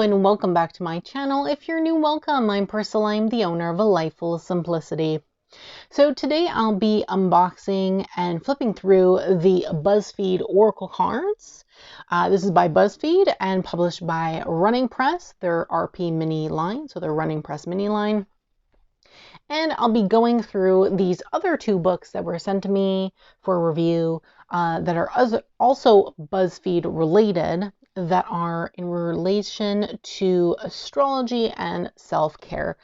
and welcome back to my channel. If you're new, welcome. I'm Priscilla. I'm the owner of A Life Full of Simplicity. So today I'll be unboxing and flipping through the Buzzfeed Oracle cards. This is by Buzzfeed and published by Running Press, their RP mini line, so their Running Press mini line. And I'll be going through these other two books that were sent to me for review that are also Buzzfeed related, that are in relation to astrology and self-care.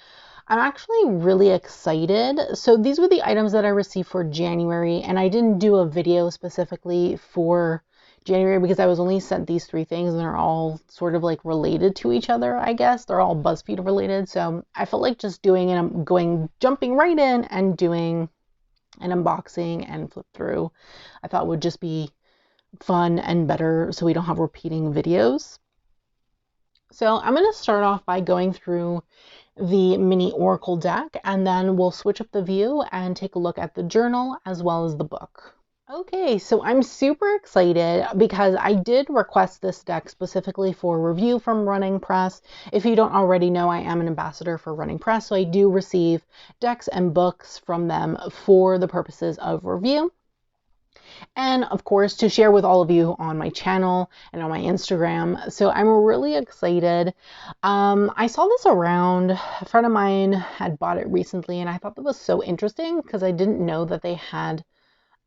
I'm actually really excited. So these were the items that I received for January, and I didn't do a video specifically for January because I was only sent these three things and they're all sort of like related to each other, I guess. They're all Buzzfeed related. So I felt like just doing it, jumping right in and doing an unboxing and flip through, I thought would just be fun and better so we don't have repeating videos. So I'm going to start off by going through the mini oracle deck, and then we'll switch up the view and take a look at the journal as well as the book. Okay, so I'm super excited because I did request this deck specifically for review from Running Press. If you don't already know, I am an ambassador for Running Press, so I do receive decks and books from them for the purposes of review. And of course, to share with all of you on my channel and on my Instagram. So I'm really excited. I saw this around. A friend of mine had bought it recently, and I thought that was so interesting because I didn't know that they had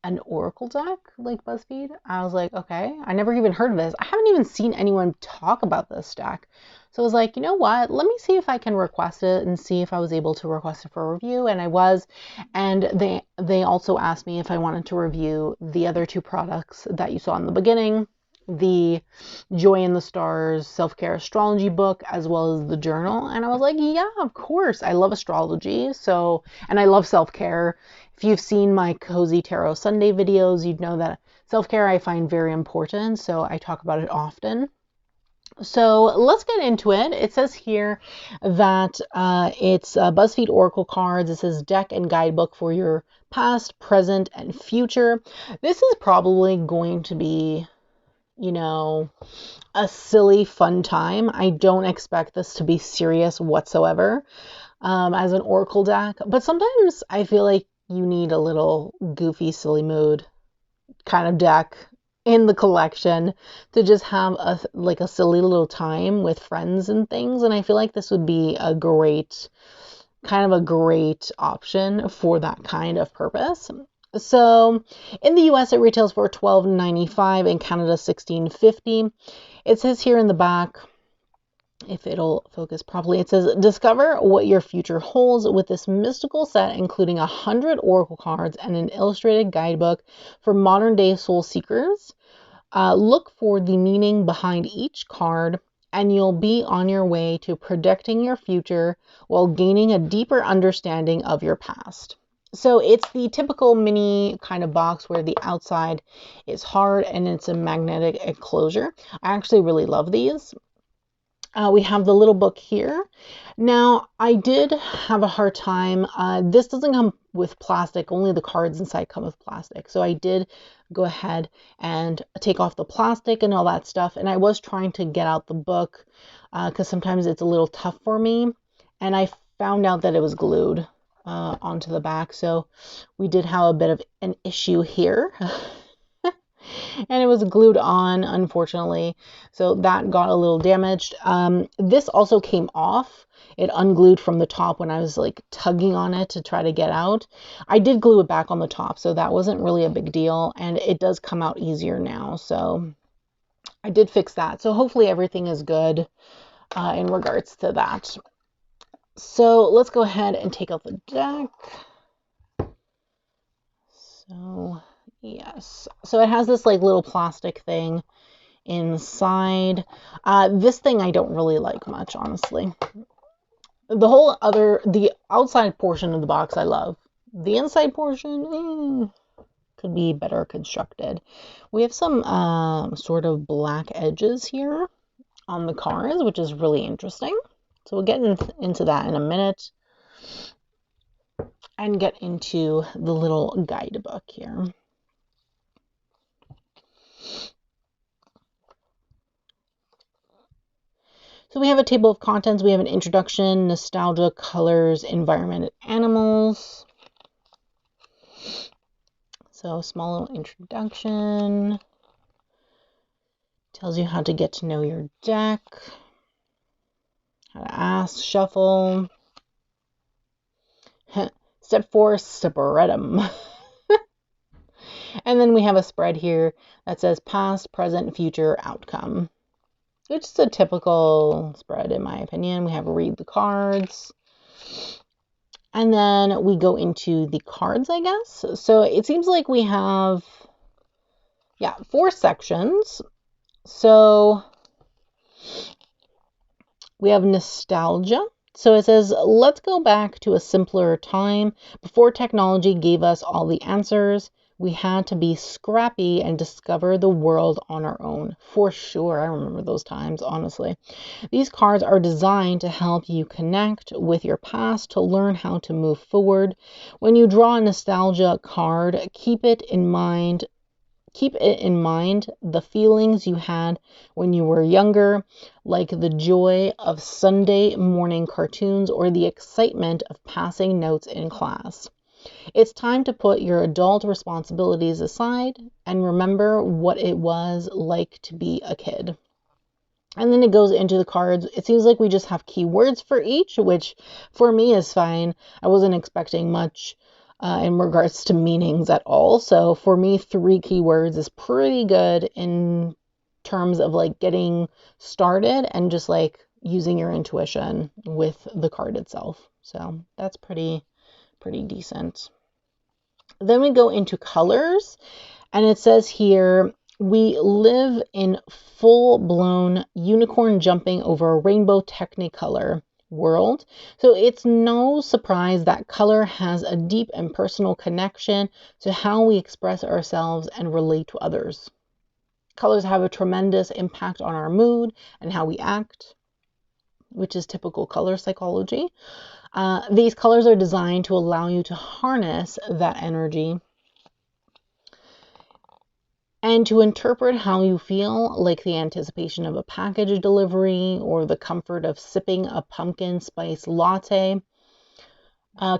an oracle deck like Buzzfeed. I was like, okay, I never even heard of this. I haven't even seen anyone talk about this deck. So I was like, you know what? Let me see if I can request it and see if I was able to request it for review. And I was. And they also asked me if I wanted to review the other two products that you saw in the beginning, the Joy in the Stars self-care astrology book, as well as the journal. And I was like, yeah, of course. I love astrology. And I love self-care. If you've seen my Cozy Tarot Sunday videos, you'd know that self-care I find very important. So I talk about it often. So let's get into it. It says here that it's Buzzfeed Oracle cards. It says deck and guidebook for your past, present, and future. This is probably going to be, you know, a silly fun time. I don't expect this to be serious whatsoever as an Oracle deck. But sometimes I feel like you need a little goofy, silly mood kind of deck in the collection to just have a silly little time with friends and things. And I feel like this would be a great option for that kind of purpose. So in the US, it retails for $12.95, in Canada $16.50. It says here in the back, if it'll focus properly, it says, discover what your future holds with this mystical set, including 100 oracle cards and an illustrated guidebook for modern day soul seekers. Look for the meaning behind each card, and you'll be on your way to predicting your future while gaining a deeper understanding of your past. So it's the typical mini kind of box where the outside is hard and it's a magnetic enclosure. I actually really love these. We have the little book here. Now, I did have a hard time. This doesn't come with plastic. Only the cards inside come with plastic. So I did go ahead and take off the plastic and all that stuff. And I was trying to get out the book because sometimes it's a little tough for me. And I found out that it was glued onto the back. So we did have a bit of an issue here. And it was glued on, unfortunately, so that got a little damaged. This also came off. It unglued from the top when I was like tugging on it to try to get out. I did glue it back on the top, so that wasn't really a big deal, and it does come out easier now, so I did fix that. So hopefully everything is good in regards to that. So let's go ahead and take out the deck. So yes, so it has this like little plastic thing inside. This thing I don't really like much, honestly. The outside portion of the box I love. The inside portion could be better constructed. We have some sort of black edges here on the cards, which is really interesting. So we'll get into that in a minute and get into the little guidebook here. So we have a table of contents. We have an introduction, nostalgia, colors, environment, and animals. So small little introduction. Tells you how to get to know your deck. How to ask, shuffle. Step 4, spread them. And then we have a spread here that says past, present, future, outcome. Which is a typical spread in my opinion. We have read the cards. And then we go into the cards, I guess. So it seems like we have, 4 sections. So we have nostalgia. So it says, let's go back to a simpler time. Before technology gave us all the answers, we had to be scrappy and discover the world on our own. For sure, I remember those times, honestly. These cards are designed to help you connect with your past, to learn how to move forward. When you draw a nostalgia card, keep it in mind the feelings you had when you were younger, like the joy of Sunday morning cartoons or the excitement of passing notes in class. It's time to put your adult responsibilities aside and remember what it was like to be a kid. And then it goes into the cards. It seems like we just have keywords for each, which for me is fine. I wasn't expecting much in regards to meanings at all. So for me, 3 keywords is pretty good in terms of like getting started and just like using your intuition with the card itself. So that's pretty decent. Then we go into colors, and it says here, we live in full-blown unicorn jumping over a rainbow technicolor world. So it's no surprise that color has a deep and personal connection to how we express ourselves and relate to others. Colors have a tremendous impact on our mood and how we act, which is typical color psychology. These colors are designed to allow you to harness that energy and to interpret how you feel, like the anticipation of a package delivery or the comfort of sipping a pumpkin spice latte.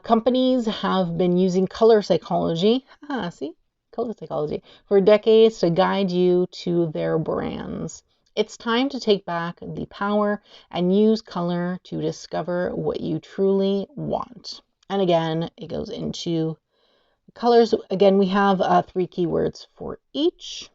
Companies have been using color psychology, color psychology, for decades to guide you to their brands. It's time to take back the power and use color to discover what you truly want. And again, it goes into colors. Again, we have 3 keywords for each.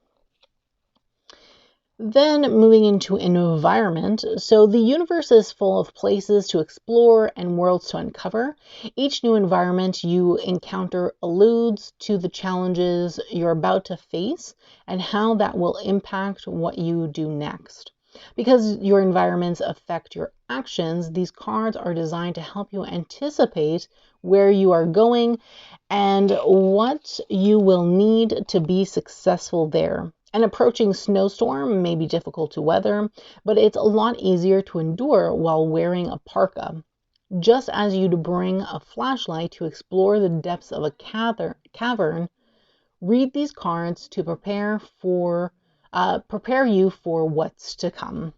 Then moving into environment. So the universe is full of places to explore and worlds to uncover. Each new environment you encounter alludes to the challenges you're about to face and how that will impact what you do next. Because your environments affect your actions, these cards are designed to help you anticipate where you are going and what you will need to be successful there. An approaching snowstorm may be difficult to weather, but it's a lot easier to endure while wearing a parka. Just as you'd bring a flashlight to explore the depths of a cavern, read these cards to prepare you for what's to come.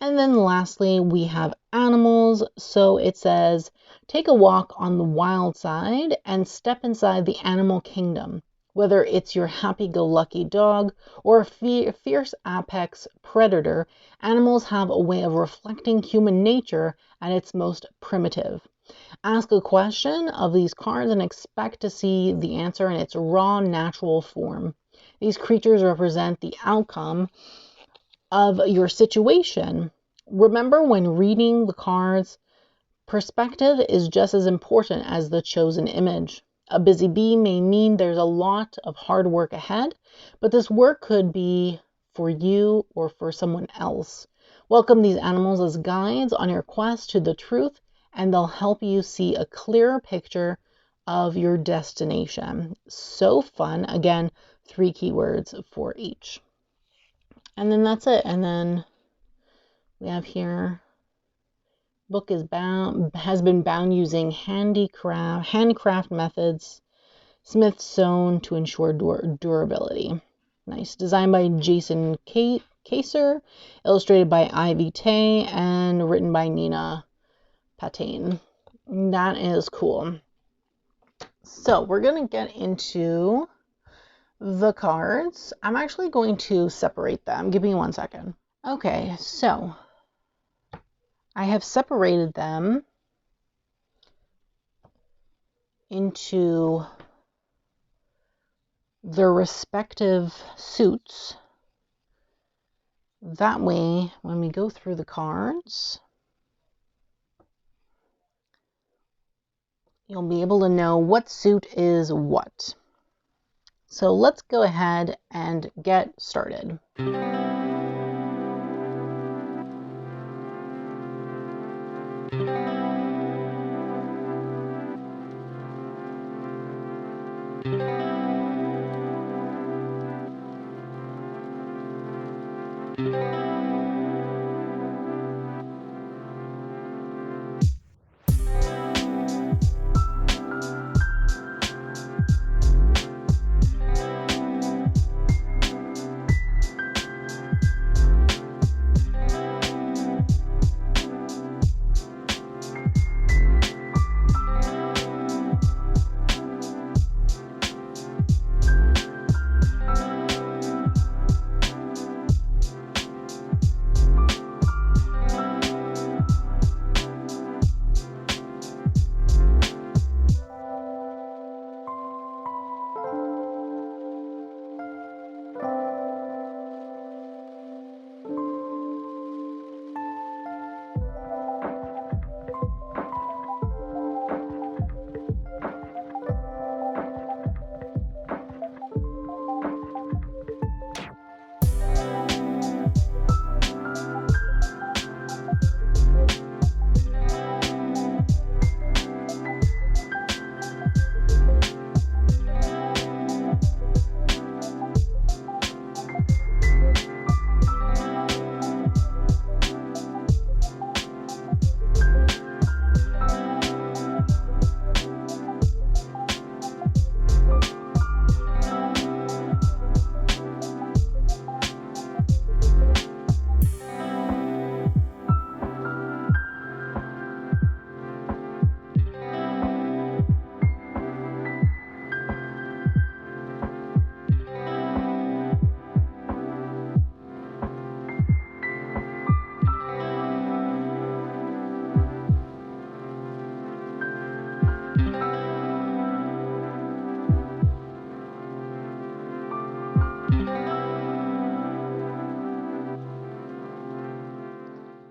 And then lastly, we have animals. So it says, take a walk on the wild side and step inside the animal kingdom. Whether it's your happy-go-lucky dog or a fierce apex predator, animals have a way of reflecting human nature at its most primitive. Ask a question of these cards and expect to see the answer in its raw, natural form. These creatures represent the outcome of your situation. Remember, when reading the cards, perspective is just as important as the chosen image. A busy bee may mean there's a lot of hard work ahead, but this work could be for you or for someone else. Welcome these animals as guides on your quest to the truth, and they'll help you see a clearer picture of your destination. So fun. Again, 3 keywords for each. And then that's it. And then we have here, book has been bound using handcraft methods, Smith sewn to ensure durability. Nice. Designed by Jason Kaser, illustrated by Ivy Tay, and written by Nina Patain. That is cool. So we're going to get into the cards. I'm actually going to separate them. Give me 1 second. Okay, so I have separated them into their respective suits. That way, when we go through the cards, you'll be able to know what suit is what. So let's go ahead and get started.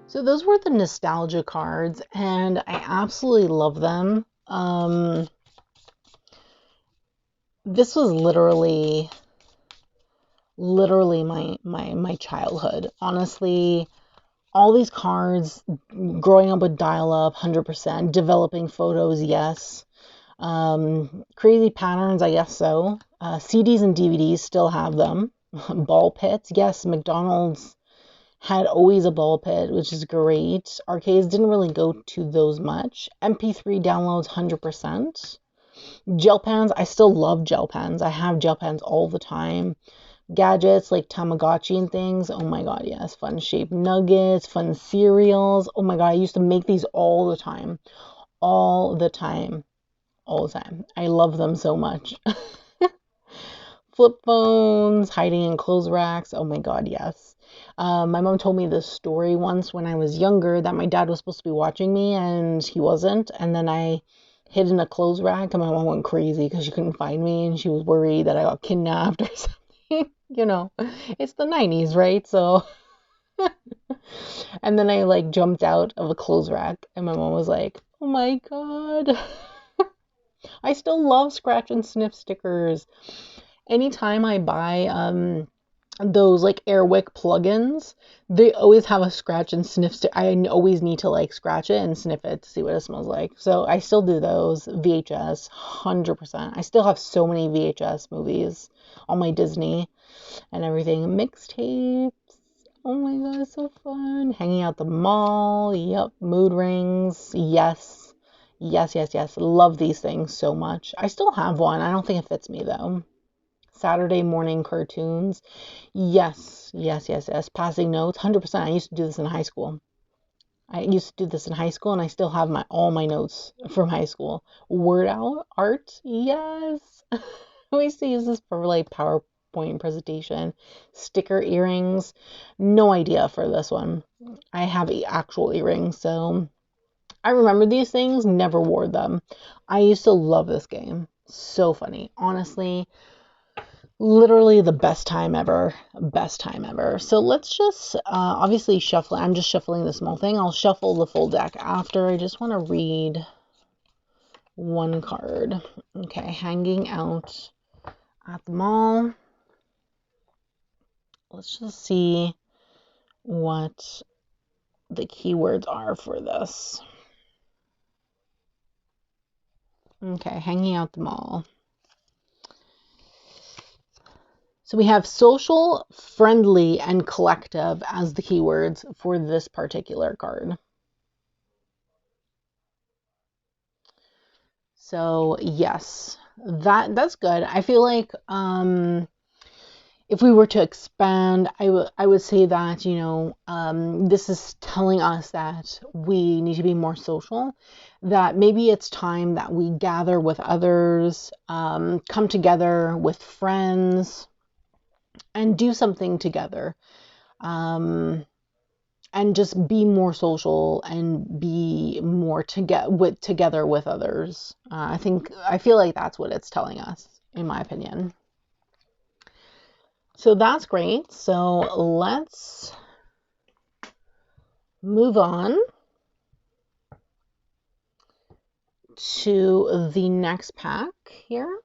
So those were the nostalgia cards, and I absolutely love them. This was literally my childhood. Honestly, all these cards, growing up with dial-up, 100%, developing photos, yes. Crazy patterns, I guess so. CDs and DVDs still have them. Ball pits, yes. McDonald's had always a ball pit, which is great. Arcades didn't really go to those much. MP3 downloads, 100%. Gel pens, I still love gel pens. I have gel pens all the time. Gadgets like Tamagotchi and things, oh my god, yes. Fun shaped nuggets, fun cereals. Oh my god, I used to make these all the time. All the time. All the time. I love them so much. Flip phones, hiding in clothes racks. Oh my god, yes. My mom told me this story once when I was younger that my dad was supposed to be watching me and he wasn't. And then I hid in a clothes rack and my mom went crazy because she couldn't find me and she was worried that I got kidnapped or something. You know, it's the 90s, right? So, and then I like jumped out of a clothes rack and my mom was like, oh my god. I still love scratch and sniff stickers. Anytime I buy those like Airwick plugins, they always have a scratch and sniff stick. I always need to like scratch it and sniff it to see what it smells like. So I still do those. VHS, 100%. I still have so many VHS movies on my Disney and everything. Mixtapes. Oh my god, it's so fun. Hanging out the mall. Yep. Mood rings. Yes. Yes. Love these things so much. I still have one. I don't think it fits me though. Saturday morning cartoons. Yes, yes, yes, yes. Passing notes, 100%. I used to do this in high school. And I still have all my notes from high school. Word out art, yes. I used to use this for like PowerPoint presentation. Sticker earrings, no idea for this one. I have actual earrings, so I remember these things, never wore them. I used to love this game. So funny. Honestly, literally the best time ever. Best time ever. So let's just obviously shuffle. I'm just shuffling the small thing. I'll shuffle the full deck after. I just want to read one card. Okay, hanging out at the mall. Let's just see what the keywords are for this. Okay, hanging out the mall. So we have social, friendly, and collective as the keywords for this particular card. So yes, that's good. I feel like if we were to expand, I would say that, this is telling us that we need to be more social, that maybe it's time that we gather with others, come together with friends, and do something together. And just be more social and be more together with others. I feel like that's what it's telling us, in my opinion. So that's great. So let's move on to the next pack here.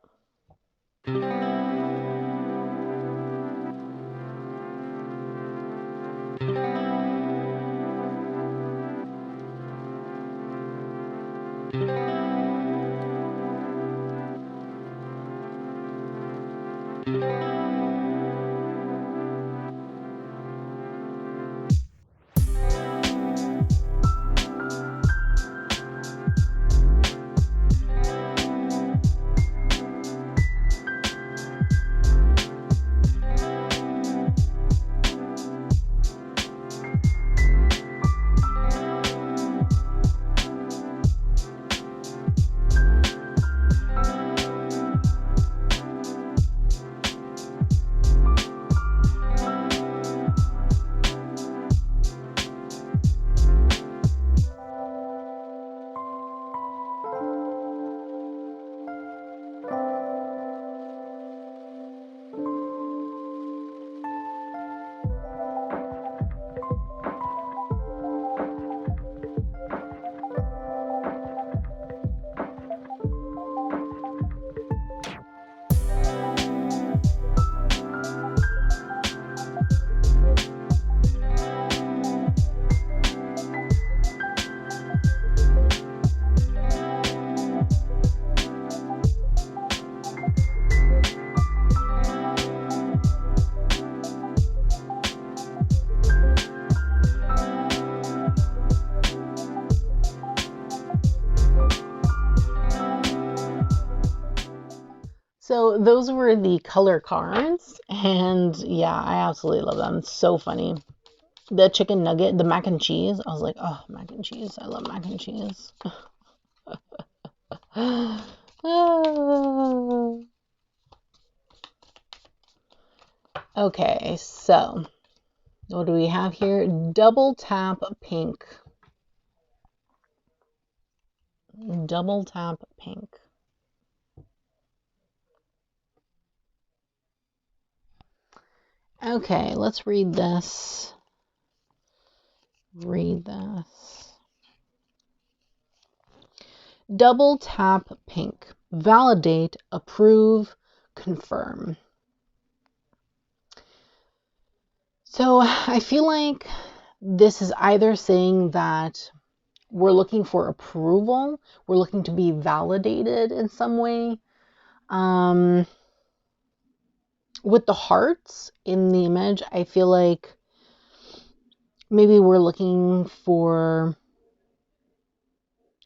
So those were the color cards, and yeah, I absolutely love them. So funny. The chicken nugget, the mac and cheese. I was like, oh, mac and cheese. I love mac and cheese. Okay, so what do we have here? Double tap pink. Double tap pink. Okay, let's read this. Read this. Double tap pink. Validate, approve, confirm. So I feel like this is either saying that we're looking for approval, we're looking to be validated in some way. With the hearts in the image, I feel like maybe we're looking for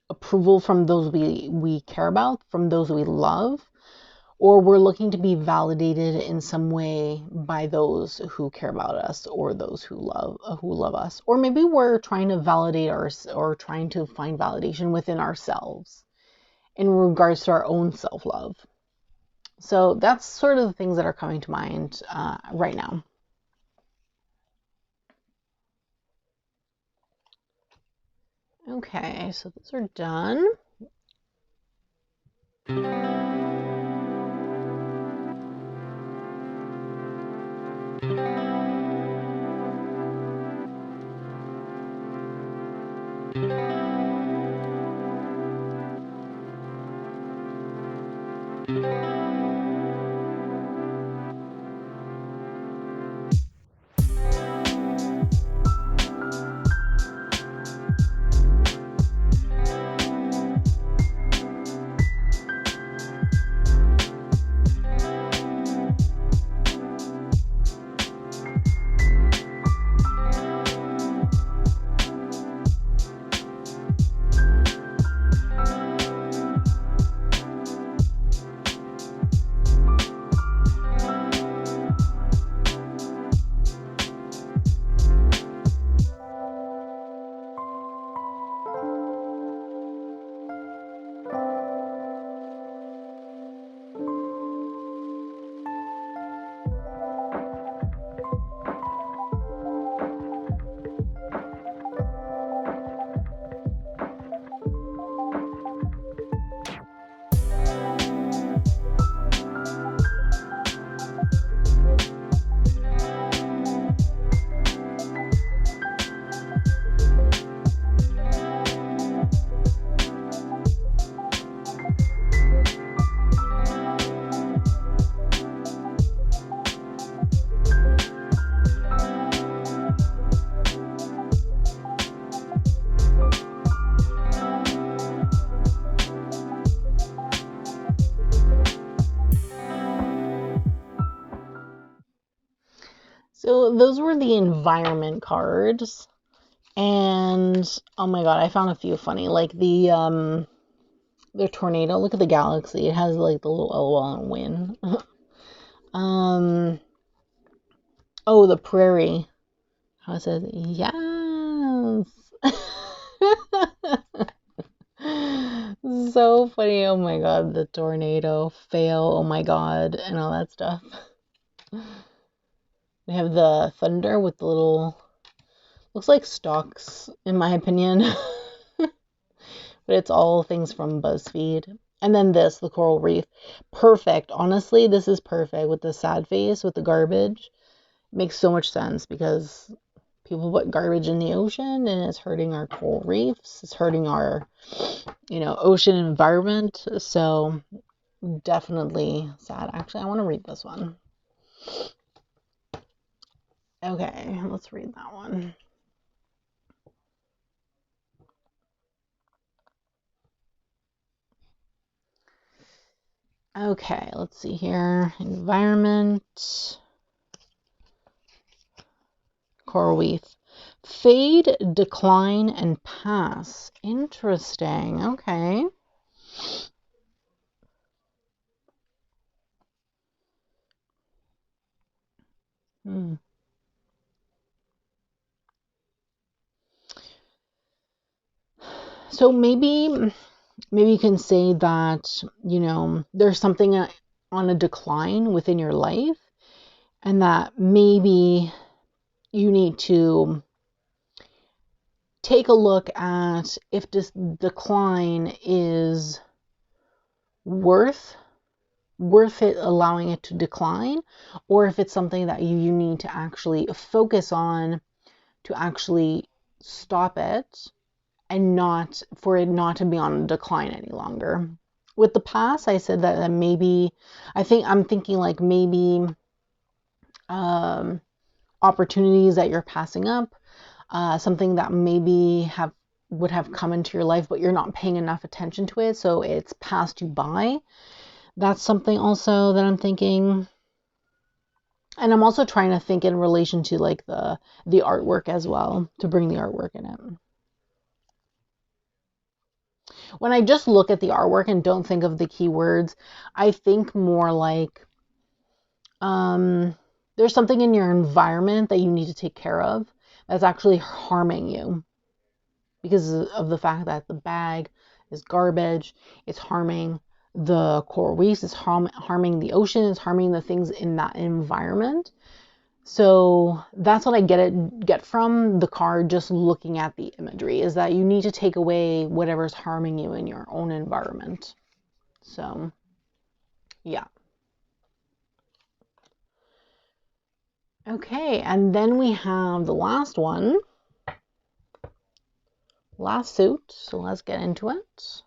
approval from those we care about, from those we love, or we're looking to be validated in some way by those who care about us or those who love us. Or maybe we're trying to validate or trying to find validation within ourselves in regards to our own self-love. So that's sort of the things that are coming to mind right now. Okay, so those are done. So those were the environment cards. And oh my god, I found a few funny. Like the tornado. Look at the galaxy. It has like the little LOL and win. Oh, the prairie. How it says yes. So funny. Oh my god, the tornado, fail, oh my god, and all that stuff. We have the thunder with the little, looks like stalks in my opinion. But it's all things from Buzzfeed. And then this, the coral reef. Perfect. Honestly, this is perfect with the sad face, with the garbage. It makes so much sense because people put garbage in the ocean and it's hurting our coral reefs. It's hurting our, ocean environment. So definitely sad. Actually, I want to read this one. Okay, let's read that one. Okay, let's see here. Environment. Coral reef. Fade, decline, and pass. Interesting. Okay. So maybe you can say that, there's something on a decline within your life, and that maybe you need to take a look at if this decline is worth it, allowing it to decline, or if it's something that you need to actually focus on to actually stop it, and not for it not to be on decline any longer. With the pass, I said that maybe, I'm thinking like maybe opportunities that you're passing up, something that maybe would have come into your life, but you're not paying enough attention to it, so it's passed you by. That's something also that I'm thinking. And I'm also trying to think in relation to like the artwork as well, to bring the artwork in it. when I just look at the artwork and don't think of the keywords, I think more like there's something in your environment that you need to take care of that's actually harming you because of the fact that the bag is garbage. It's harming the coral reefs, it's harming the ocean, it's harming the things in that environment. So that's what I get from the card just looking at the imagery, is that you need to take away whatever's harming you in your own environment. So, yeah. Okay, and then we have the last one. Last suit, so let's get into it.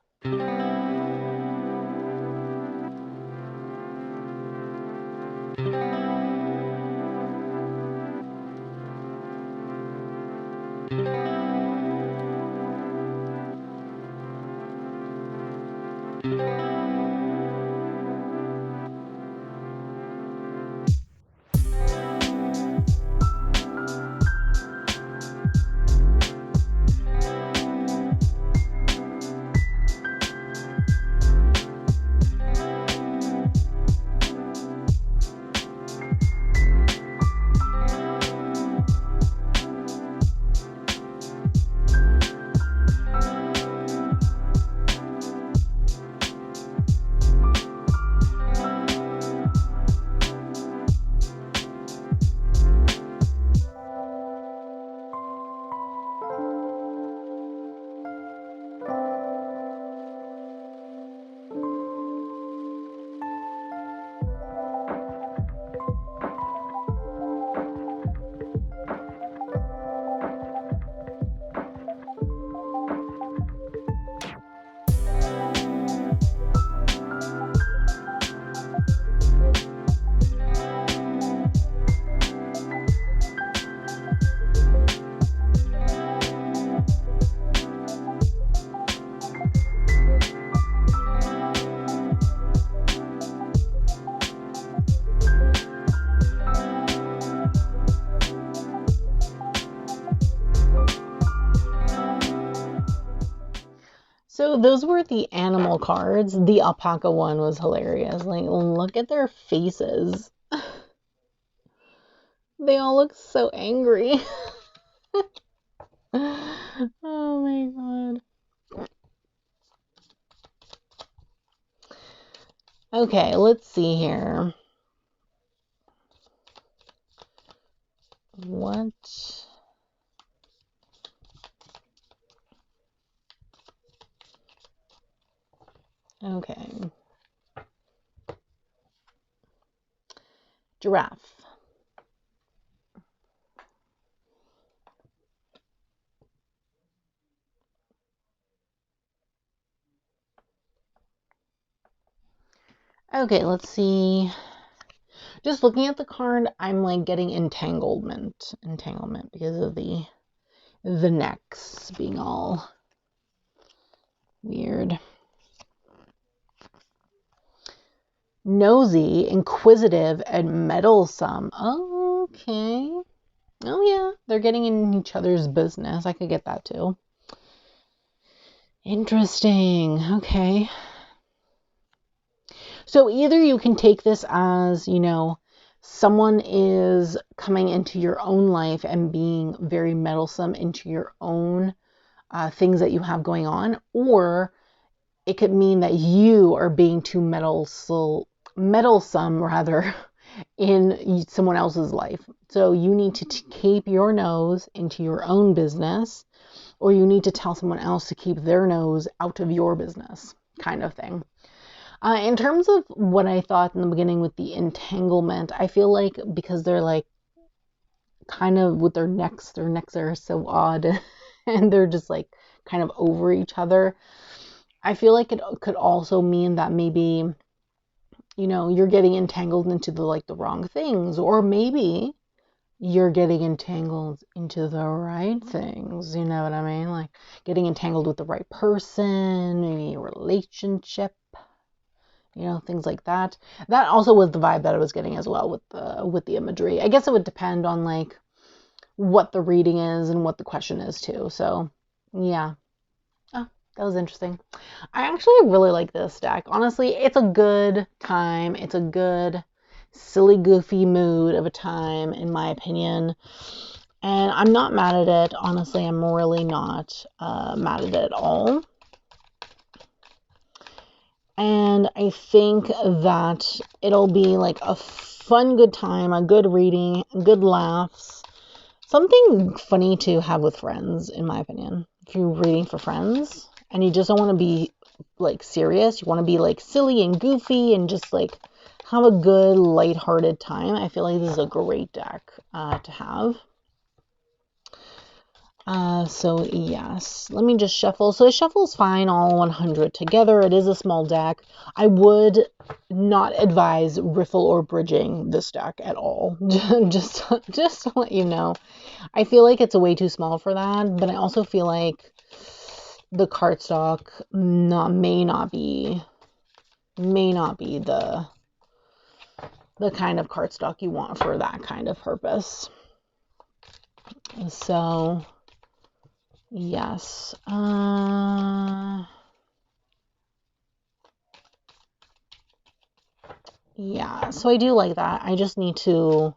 So those were the animal cards. The alpaca one was hilarious. Like, look at their faces. They all look so angry. Oh my god. Okay, let's see here. What? Okay. Giraffe. Okay, let's see. Just looking at the card, I'm like getting entanglement because of the necks being all weird. Nosy, inquisitive, and meddlesome. Oh, okay. Oh yeah, they're getting in each other's business. I could get that too. Interesting. Okay. So either you can take this as, someone is coming into your own life and being very meddlesome into your own things that you have going on, or it could mean that you are being too meddlesome rather in someone else's life. So you need to keep your nose into your own business, or you need to tell someone else to keep their nose out of your business, kind of thing. In terms of what I thought in the beginning with the entanglement, I feel like because they're like kind of with their necks are so odd and they're just like kind of over each other. I feel like it could also mean that maybe, you're getting entangled into the wrong things, or maybe you're getting entangled into the right things. You know what I mean? Like getting entangled with the right person, maybe a relationship. Things like that. That also was the vibe that I was getting as well with the imagery. I guess it would depend on like what the reading is and what the question is too. So, yeah. Oh, That was interesting. I actually really like this deck. Honestly, it's a good time. It's a good, silly, goofy mood of a time, in my opinion. And I'm not mad at it. Honestly, I'm really not mad at it at all. And I think that it'll be like a fun, good time, a good reading, good laughs. Something funny to have with friends, in my opinion. If you're reading for friends and you just don't want to be like serious, you want to be like silly and goofy and just like have a good lighthearted time, I feel like this is a great deck to have. So yes, let me just shuffle. So it shuffles fine, all 100 together. It is a small deck. I would not advise riffle or bridging this deck at all. just to let you know. I feel like it's way too small for that, but I also feel like the cardstock may not be the kind of cardstock you want for that kind of purpose. So yes. Yeah, so I do like that. I just need to,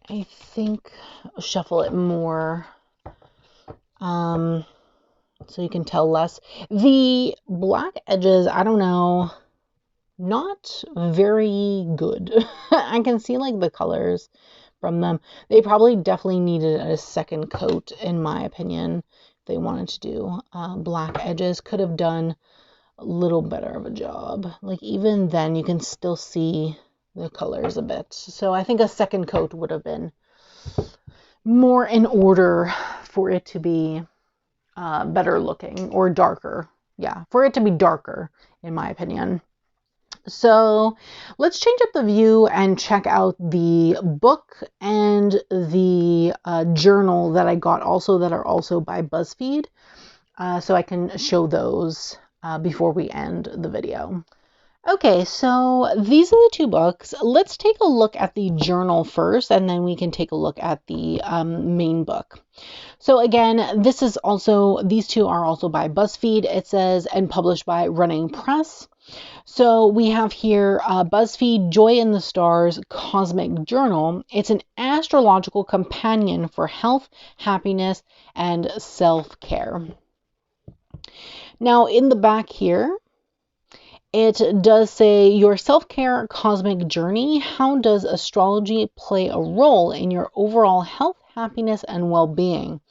I think, shuffle it more. So you can tell less. The black edges, I don't know, not very good. I can see like the colors from them. They probably definitely needed a second coat, in my opinion. If they wanted to do black edges, could have done a little better of a job. Like even then you can still see the colors a bit. So I think a second coat would have been more in order for it to be better looking, or darker. Yeah, for it to be darker, in my opinion. So let's change up the view and check out the book and the journal that I got also, that are also by Buzzfeed. So I can show those before we end the video. Okay, so these are the two books. Let's take a look at the journal first, and then we can take a look at the main book. So again, these two are also by Buzzfeed. It says, and published by Running Press. So we have here Buzzfeed Joy in the Stars Cosmic Journal. It's an astrological companion for health, happiness, and self-care. Now in the back here, it does say, your self-care cosmic journey. How does astrology play a role in your overall health, happiness, and well-being?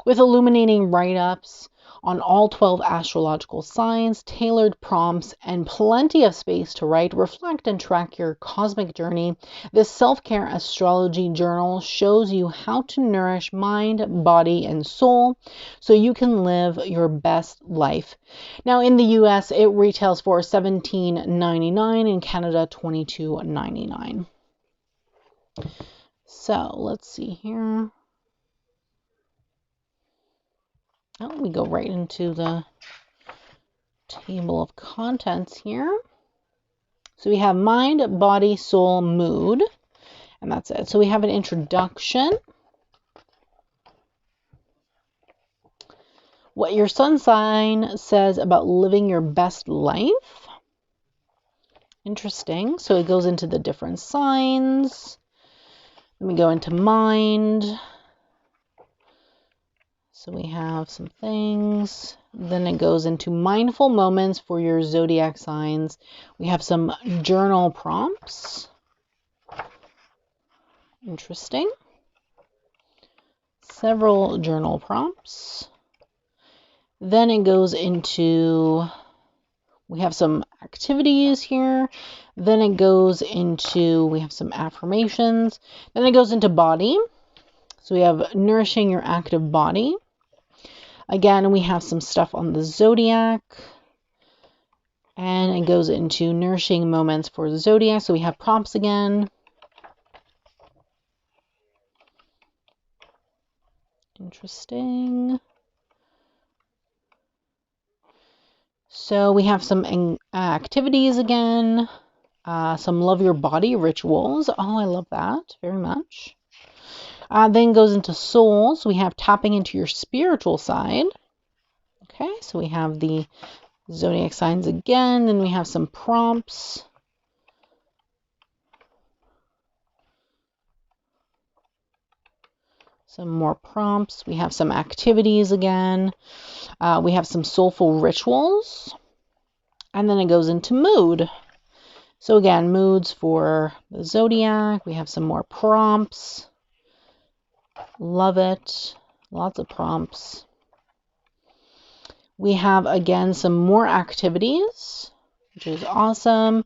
With illuminating write-ups on all 12 astrological signs, tailored prompts, and plenty of space to write, reflect, and track your cosmic journey, this self-care astrology journal shows you how to nourish mind, body, and soul so you can live your best life. Now in the US, it retails for $17.99, in Canada $22.99. So let's see here. Oh, we go right into the table of contents here. So we have mind, body, soul, mood, and that's it. So we have an introduction, what your sun sign says about living your best life. Interesting. So it goes into the different signs. Then we go into mind. So we have some things. Then it goes into mindful moments for your zodiac signs. We have some journal prompts. Interesting. Several journal prompts. Then it goes into, we have some activities here. Then it goes into, we have some affirmations. Then it goes into body. So we have nourishing your active body. Again, we have some stuff on the zodiac, and it goes into nourishing moments for the zodiac. So we have prompts again. Interesting. So we have some activities again, some love your body rituals. Oh, I love that very much. Then goes into soul. So we have tapping into your spiritual side. Okay, so we have the zodiac signs again, and we have some prompts. Some more prompts. We have some activities again. We have some soulful rituals. And then it goes into mood. So again, moods for the zodiac. We have some more prompts. Love it. Lots of prompts. We have, again, some more activities, which is awesome.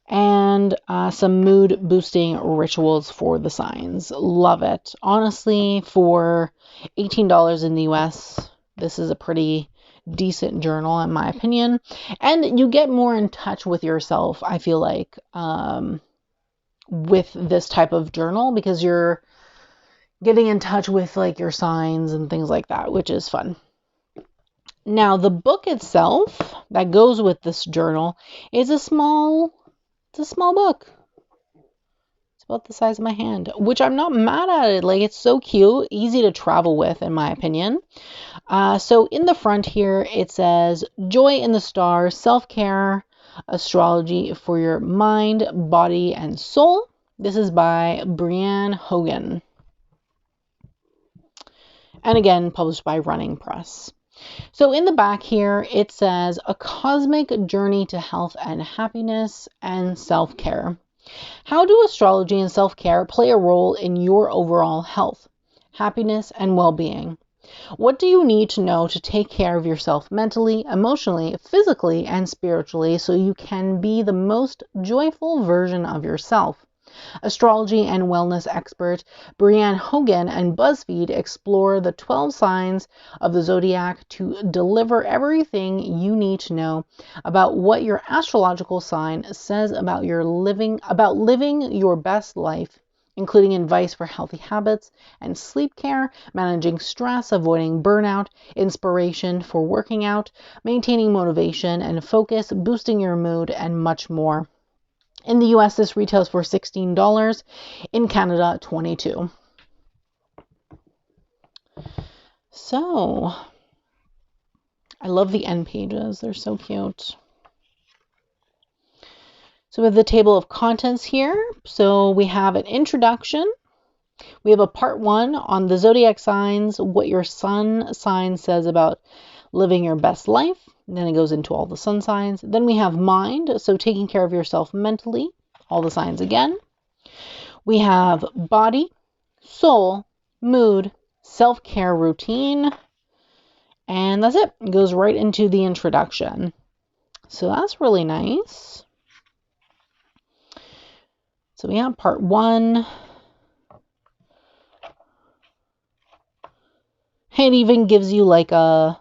And some mood boosting rituals for the signs. Love it. Honestly, for $18 in the US, this is a pretty decent journal in my opinion. And you get more in touch with yourself, I feel like, with this type of journal, because you're getting in touch with like your signs and things like that, which is fun. Now, the book itself that goes with this journal is a small book. It's about the size of my hand, which I'm not mad at it. Like, it's so cute, easy to travel with, in my opinion. So in the front here, it says, Joy in the Stars, Self-Care, Astrology for Your Mind, Body, and Soul. This is by Brianne Hogan. And again, published by Running Press. So in the back here, it says, A Cosmic Journey to Health and Happiness and Self-Care. How do astrology and self-care play a role in your overall health, happiness, and well-being? What do you need to know to take care of yourself mentally, emotionally, physically, and spiritually so you can be the most joyful version of yourself? Astrology and wellness expert Brianne Hogan and Buzzfeed explore the 12 signs of the zodiac to deliver everything you need to know about what your astrological sign says about living your best life, including advice for healthy habits and sleep care, managing stress, avoiding burnout, inspiration for working out, maintaining motivation and focus, boosting your mood, and much more. In the US, this retails for $16. In Canada, $22. So, I love the end pages. They're so cute. So we have the table of contents here. So we have an introduction. We have a part 1 on the zodiac signs, what your sun sign says about living your best life. And then it goes into all the sun signs. Then we have mind, so taking care of yourself mentally, all the signs again. We have body, soul, mood, self-care routine, and that's it. It goes right into the introduction. So that's really nice. So we have part 1. It even gives you like a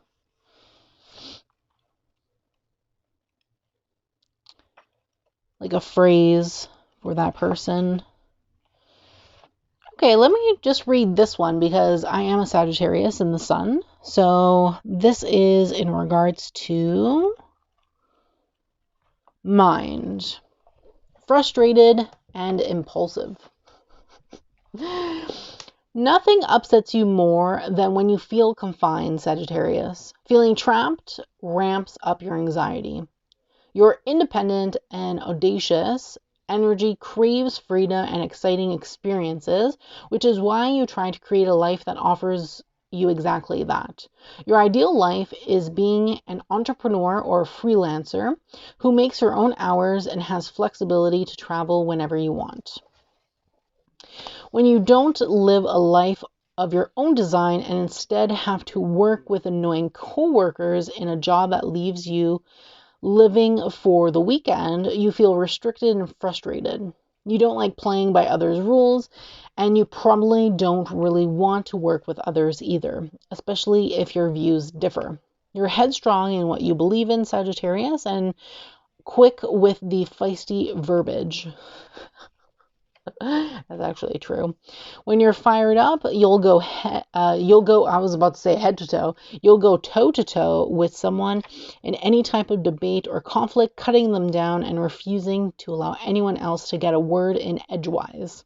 phrase for that person. Okay, let me just read this one because I am a Sagittarius in the sun. So this is in regards to mind. Frustrated and impulsive. Nothing upsets you more than when you feel confined, Sagittarius. Feeling trapped ramps up your anxiety. Your independent and audacious energy craves freedom and exciting experiences, which is why you try to create a life that offers you exactly that. Your ideal life is being an entrepreneur or a freelancer who makes your own hours and has flexibility to travel whenever you want. When you don't live a life of your own design and instead have to work with annoying coworkers in a job that leaves you living for the weekend, you feel restricted and frustrated. You don't like playing by others' rules, and you probably don't really want to work with others either, especially if your views differ. You're headstrong in what you believe in, Sagittarius, and quick with the feisty verbiage. That's actually true. When you're fired up, you'll go head to toe. You'll go toe to toe with someone in any type of debate or conflict, cutting them down and refusing to allow anyone else to get a word in edgewise.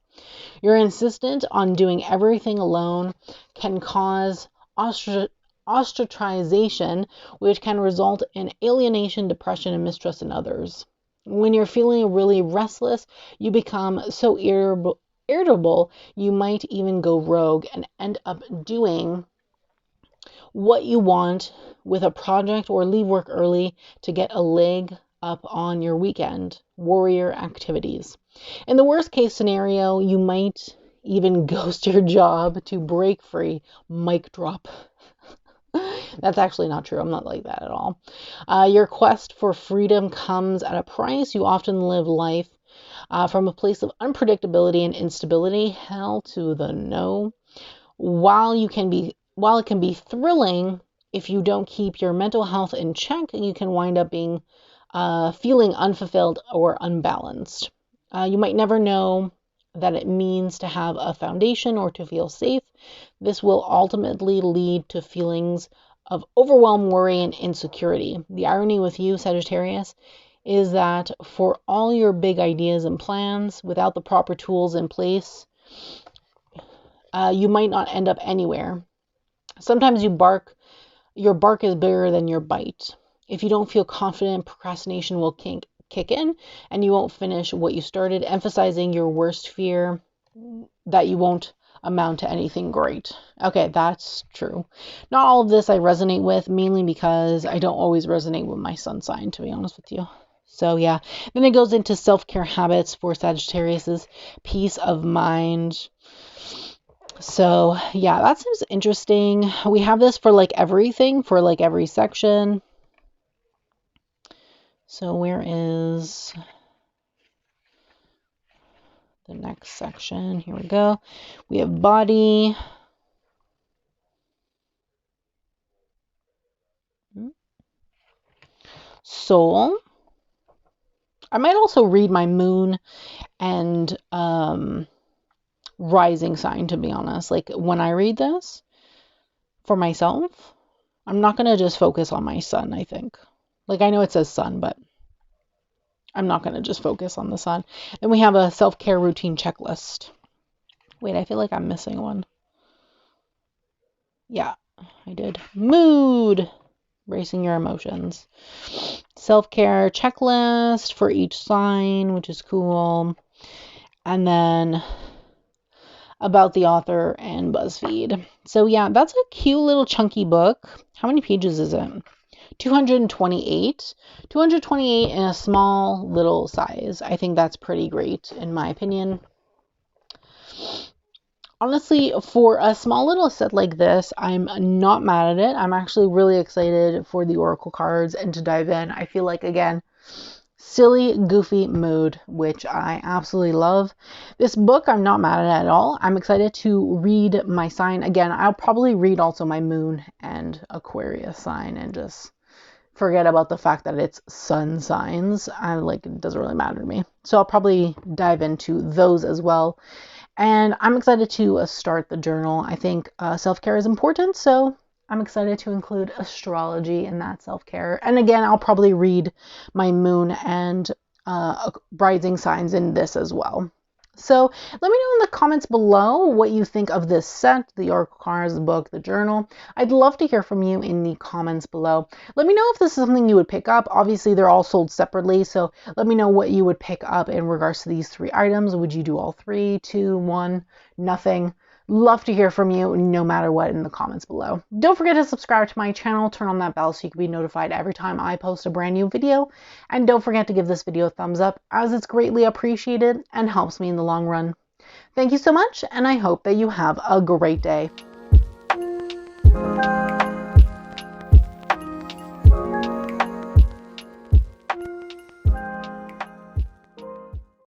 You're insistent on doing everything alone, can cause ostracization, which can result in alienation, depression, and mistrust in others. When you're feeling really restless, you become so irritable, you might even go rogue and end up doing what you want with a project or leave work early to get a leg up on your weekend warrior activities. In the worst case scenario, you might even ghost your job to break free. Mic drop. That's actually not true. I'm not like that at all. Your quest for freedom comes at a price. You often live life from a place of unpredictability and instability. Hell to the no. While it can be thrilling, if you don't keep your mental health in check, you can wind up being feeling unfulfilled or unbalanced. You might never know that it means to have a foundation or to feel safe. This will ultimately lead to feelings of overwhelm, worry, and insecurity. The irony with you, Sagittarius, is that for all your big ideas and plans, without the proper tools in place, you might not end up anywhere. Sometimes your bark is bigger than your bite. If you don't feel confident, procrastination will kick in and you won't finish what you started, emphasizing your worst fear that you won't amount to anything great. Okay, that's true. Not all of this I resonate with, mainly because I don't always resonate with my sun sign, to be honest with you. So yeah, then it goes into self-care habits for Sagittarius's peace of mind. So yeah, that seems interesting. We have this for like everything, for like every section. So where is the next section? Here we go. We have body. Soul. I might also read my moon and rising sign, to be honest. Like when I read this for myself, I'm not going to just focus on my sun, I think. Like I know it says sun, but I'm not going to just focus on the sun. Then we have a self-care routine checklist. Wait, I feel like I'm missing one. Yeah, I did. Mood. Bracing your emotions. Self-care checklist for each sign, which is cool. And then about the author and Buzzfeed. So yeah, that's a cute little chunky book. How many pages is it? 228. 228 in a small little size. I think that's pretty great in my opinion. Honestly, for a small little set like this, I'm not mad at it. I'm actually really excited for the Oracle cards and to dive in. I feel like, again, silly, goofy mood, which I absolutely love. This book, I'm not mad at all. I'm excited to read my sign. Again, I'll probably read also my moon and Aquarius sign and just forget about the fact that it's sun signs. It doesn't really matter to me. So I'll probably dive into those as well. And I'm excited to start the journal. I think self-care is important, so I'm excited to include astrology in that self-care. And again, I'll probably read my moon and rising signs in this as well. So let me know in the comments below what you think of this set, the Oracle cards, the book, the journal. I'd love to hear from you in the comments below. Let me know if this is something you would pick up. Obviously, they're all sold separately, so let me know what you would pick up in regards to these 3 items. Would you do all 3, 2, 1, nothing? Love to hear from you no matter what in the comments below. Don't forget to subscribe to my channel, turn on that bell so you can be notified every time I post a brand new video. And don't forget to give this video a thumbs up as it's greatly appreciated and helps me in the long run. Thank you so much, and I hope that you have a great day.